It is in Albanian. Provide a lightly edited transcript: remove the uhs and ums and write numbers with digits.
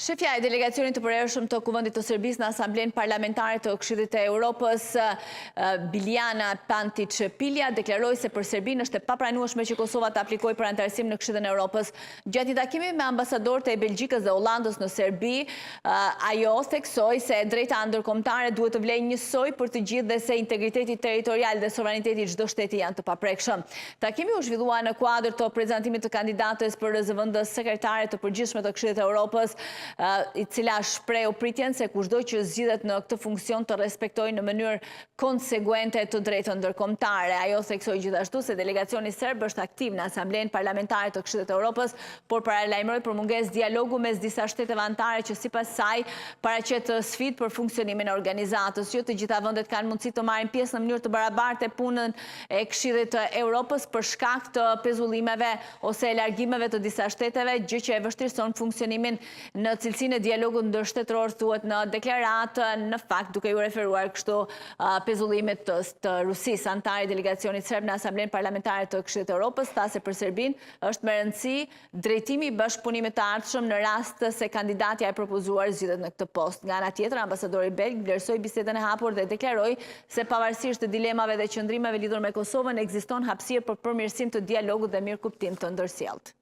Shefja e delegacionit të përhershëm të Kuvendit të Serbisë në Asamblenë Parlamentare të Këshillit të Evropës, Biljana Pantić-Pilja, deklaroi se për Serbinë është e papranueshme që Kosova të aplikojë për anëtarësim në Këshillin e Evropës. Gjatë një takimi me ambasadorët e Belgjikës dhe Hollandës në Serbi, ajo theksoi se drejta ndërkombëtare duhet të vlejë njësoj për të gjithë dhe se integriteti territorial dhe sovraniteti i çdo shteti janë të paprekshëm. Takimi u zhvillua në kuadër të prezantimit të kandidates për zëvendës sekretare të përgjithshme të Këshillit të Evropës, i cila shprehu pritjen se kushdo që zgjidhet në këtë funksion të respektojë në mënyrë konsekuente të drejtën ndërkombëtare. Ajo theksoi gjithashtu se delegacioni serb është aktiv në Asamblenë Parlamentare të Këshillit të Evropës, por paralajmëroi për mungesë dialogu mes disa shteteve anëtare që sipas saj paraqet sfidë për funksionimin e organizatës. Jo të gjitha vendet kanë mundësi të marrin pjesë në mënyrë të barabartë punën e Këshillit të Evropës për shkak të pezullimeve ose largimeve të disa shteteve, gjë që e vështirëson funksionimin në cilësinë e dialogut ndërshtetëror, thuhet në deklaratë, në fakt duke ju referuar kështu pezullimit të Rusisë. Antari i delegacionit serb në Asamblenë Parlamentare të Këshillit të Evropës tha se për Serbinë është me rëndësi drejtimi i bashkëpunimit të ardhshëm në rast se kandidatja e propozuar zgjidhet në këtë post. Nga ana tjetër, ambasadori belg vlerësoi bisedën e hapur dhe deklaroi se pavarësisht të dilemave dhe qëndrimeve lidhur me Kosovën, ekziston hapësirë për përmirësim të dialogut dhe mirëkuptim të ndërsjellët.